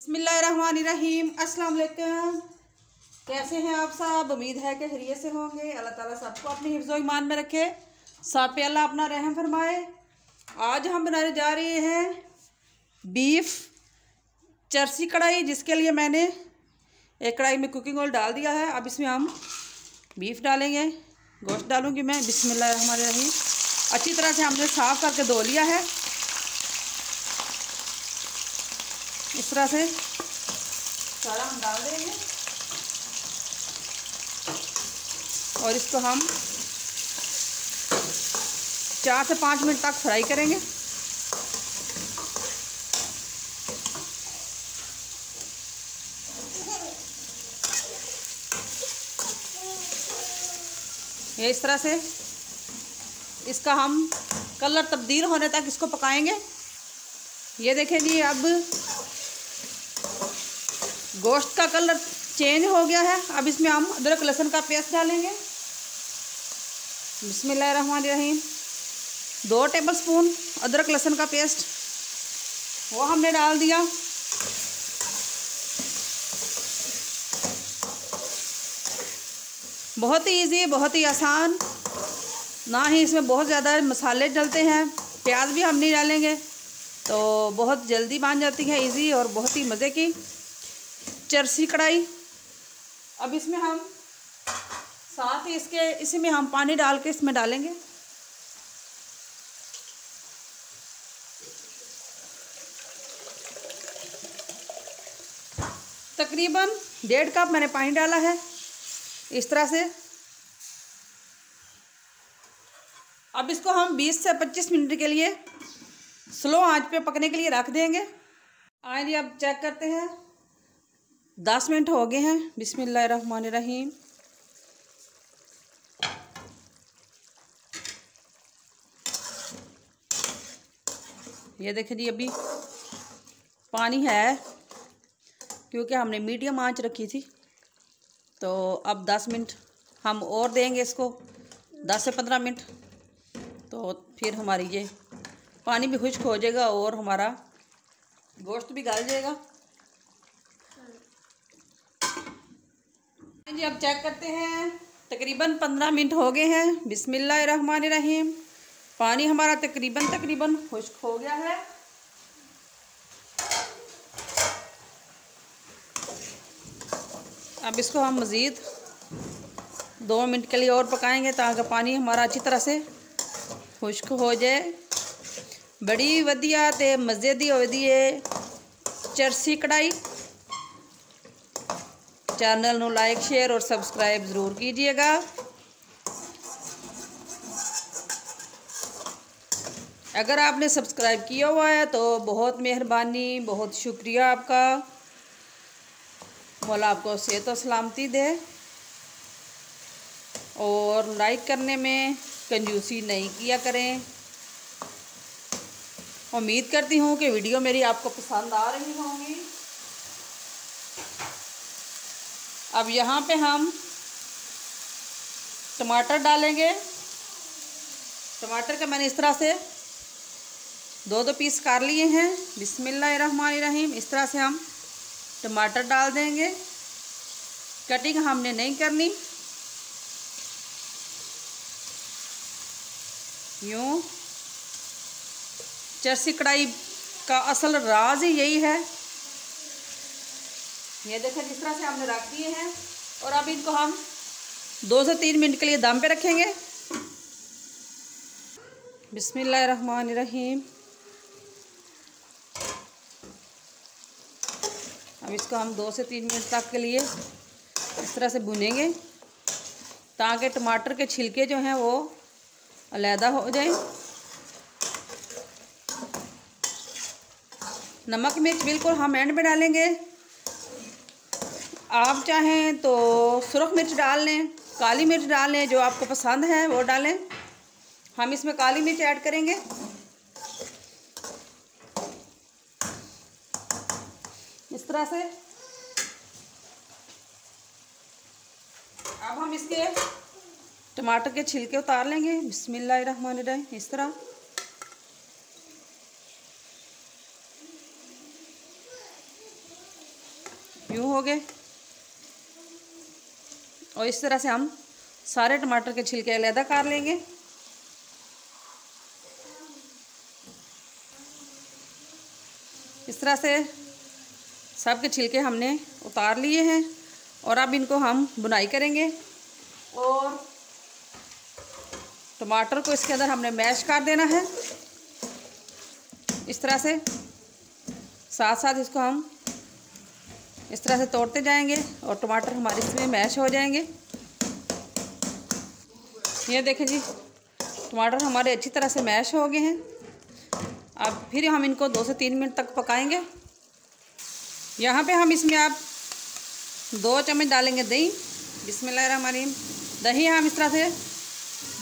बिस्मिल्लाहिर्रहमानिर्रहीम। अस्सलाम वालेकुम। कैसे हैं आप सब? उम्मीद है कि खैरियत से होंगे। अल्लाह ताला सबको अपने हिफ्ज़ो ईमान में रखे, सब पे अल्लाह अपना रहम फरमाए। आज हम बनाने जा रहे हैं बीफ चर्सी कढ़ाई, जिसके लिए मैंने एक कढ़ाई में कुकिंग ऑयल डाल दिया है। अब इसमें हम बीफ डालेंगे, गोश्त डालूंगी मैं। बिस्मिल्लाहिर्रहमानिर्रहीम। अच्छी तरह से हमने साफ़ करके धो लिया है। इस तरह से सारा हम डाल देंगे और इसको हम 4 से 5 मिनट तक फ्राई करेंगे। ये इस तरह से इसका हम कलर तब्दील होने तक इसको पकाएंगे। ये देखें जी, अब गोश्त का कलर चेंज हो गया है। अब इसमें हम अदरक लहसुन का पेस्ट डालेंगे। बिस्मिल्लाहिर्रहमानिर्रहीम। 2 टेबलस्पून अदरक लहसुन का पेस्ट वो हमने डाल दिया। बहुत ही इजी, बहुत ही आसान, ना ही इसमें बहुत ज़्यादा मसाले डलते हैं। प्याज भी हम नहीं डालेंगे, तो बहुत जल्दी बन जाती है, इजी और बहुत ही मज़े की चर्सी कढ़ाई। अब इसमें हम साथ ही इसमें हम पानी डाल के इसमें डालेंगे। तकरीबन 1.5 कप मैंने पानी डाला है। इस तरह से अब इसको हम 20 से 25 मिनट के लिए स्लो आंच पे पकने के लिए रख देंगे। आइए अब चेक करते हैं। 10 मिनट हो गए हैं। बिस्मिल्लाहिर्रहमानिर्रहीम। ये देखें जी, अभी पानी है क्योंकि हमने मीडियम आंच रखी थी। तो अब 10 मिनट हम और देंगे इसको, 10 से 15 मिनट। तो फिर हमारी ये पानी भी खुश्क हो जाएगा और हमारा गोश्त भी गल जाएगा। जी अब चेक करते हैं। तकरीबन 15 मिनट हो गए हैं। बिस्मिल्लाहिर्रहमानिर्रहीम। पानी हमारा तकरीबन खुश्क हो गया है। अब इसको हम मज़ीद 2 मिनट के लिए और पकाएंगे ताकि पानी हमारा अच्छी तरह से खुश्क हो जाए। बड़ी वधिया ते मज़े दी होई दी है चर्सी कढ़ाई। चैनल ਨੂੰ लाइक शेयर और सब्सक्राइब ज़रूर कीजिएगा। अगर आपने सब्सक्राइब किया हुआ है तो बहुत मेहरबानी, बहुत शुक्रिया आपका। मौला आपको सेहत और सलामती दे। और लाइक करने में कंजूसी नहीं किया करें। उम्मीद करती हूँ कि वीडियो मेरी आपको पसंद आ रही होंगी। अब यहाँ पे हम टमाटर डालेंगे। टमाटर के मैंने इस तरह से 2 पीस कर लिए हैं। बिस्मिल्लाहिर्रहमानिर्रहीम। इस तरह से हम टमाटर डाल देंगे। कटिंग हमने नहीं करनी, यूँ। चर्सी कढ़ाई का असल राज ही यही है। ये देखें, जिस तरह से हमने रख दिए हैं। और अब इनको हम 2 से 3 मिनट के लिए दम पे रखेंगे। बिस्मिल्लाहिर्रहमानिर्रहीम। अब इसको हम 2 से 3 मिनट तक के लिए इस तरह से भुनेंगे ताकि टमाटर के छिलके जो हैं वो अलहदा हो जाए। नमक मिर्च बिल्कुल हम एंड में डालेंगे। आप चाहें तो सुरख मिर्च डाल लें, काली मिर्च डाल लें, जो आपको पसंद है वो डालें। हम इसमें काली मिर्च ऐड करेंगे। इस तरह से अब हम इसके टमाटर के छिलके उतार लेंगे। बिस्मिल्लाहिर्रहमानिर्रहीम। इस तरह यूँ हो गए। और इस तरह से हम सारे टमाटर के छिलके अलग कर लेंगे। इस तरह से सब के छिलके हमने उतार लिए हैं और अब इनको हम बुनाई करेंगे। और टमाटर को इसके अंदर हमने मैश कर देना है इस तरह से। साथ साथ इसको हम इस तरह से तोड़ते जाएंगे और टमाटर हमारे इसमें मैश हो जाएंगे। ये देखें जी, टमाटर हमारे अच्छी तरह से मैश हो गए हैं। अब फिर हम इनको 2 से 3 मिनट तक पकाएंगे। यहाँ पे हम इसमें आप 2 चम्मच डालेंगे दही। बिस्मिल्लाहिर्रहमानिर्रहीम। दही हम इस तरह से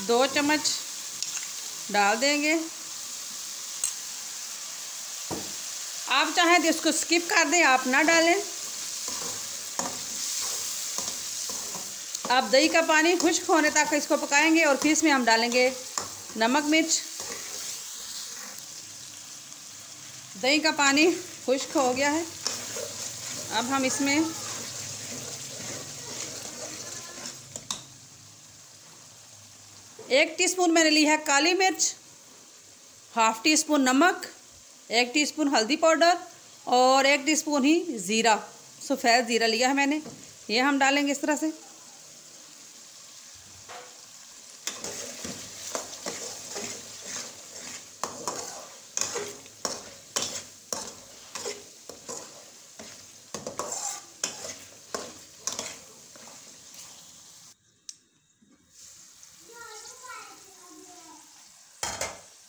2 चम्मच डाल देंगे। आप चाहें तो इसको स्किप कर दें, आप ना डालें। आप दही का पानी खुश्क होने तक इसको पकाएंगे और फिर इसमें हम डालेंगे नमक मिर्च। दही का पानी खुश्क हो गया है। अब हम इसमें एक टीस्पून मैंने ली है काली मिर्च, हाफ टी स्पून नमक, 1 टीस्पून हल्दी पाउडर और 1 टीस्पून ही ज़ीरा, सफ़ेद ज़ीरा लिया है मैंने। ये हम डालेंगे इस तरह से।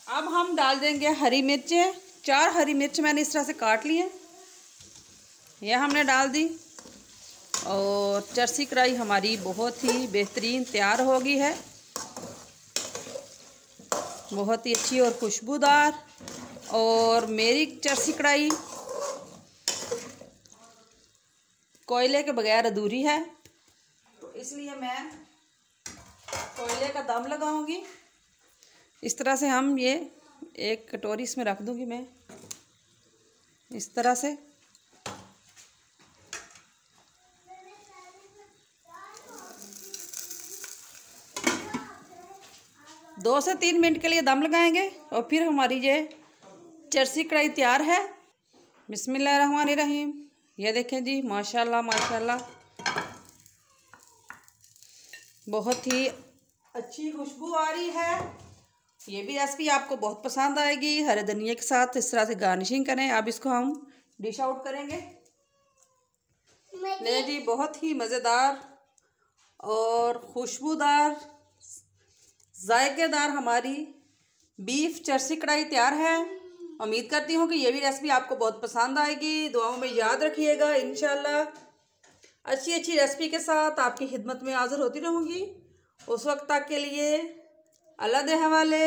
अब हम डाल देंगे हरी मिर्चें। 4 हरी मिर्च मैंने इस तरह से काट ली हैं, यह हमने डाल दी। और चरसी कढ़ाई हमारी बहुत ही बेहतरीन तैयार हो गई है, बहुत ही अच्छी और खुशबूदार। और मेरी चरसी कढ़ाई कोयले के बगैर अधूरी है, तो इसलिए मैं कोयले का दम लगाऊंगी। इस तरह से हम ये एक कटोरी इसमें रख दूंगी मैं इस तरह से। दो से 3 मिनट के लिए दम लगाएंगे और फिर हमारी ये चरसी कढ़ाई तैयार है। बिस्मिल्लाहिर्रहमानिर्रहीम। ये देखें जी, माशाल्लाह माशाल्लाह, बहुत ही अच्छी खुशबू आ रही है। ये भी रेसिपी आपको बहुत पसंद आएगी। हरे धनिया के साथ इस तरह से गार्निशिंग करें। अब इसको हम डिश आउट करेंगे। ले जी, बहुत ही मज़ेदार और खुशबूदार जायकेदार हमारी बीफ चरसी कढ़ाई तैयार है। उम्मीद करती हूँ कि ये भी रेसिपी आपको बहुत पसंद आएगी। दुआओं में याद रखिएगा। इंशाल्लाह अच्छी अच्छी रेसिपी के साथ आपकी खिदमत में हाज़िर होती रहूँगी। उस वक्त तक के लिए अल्लाह दे हवाले।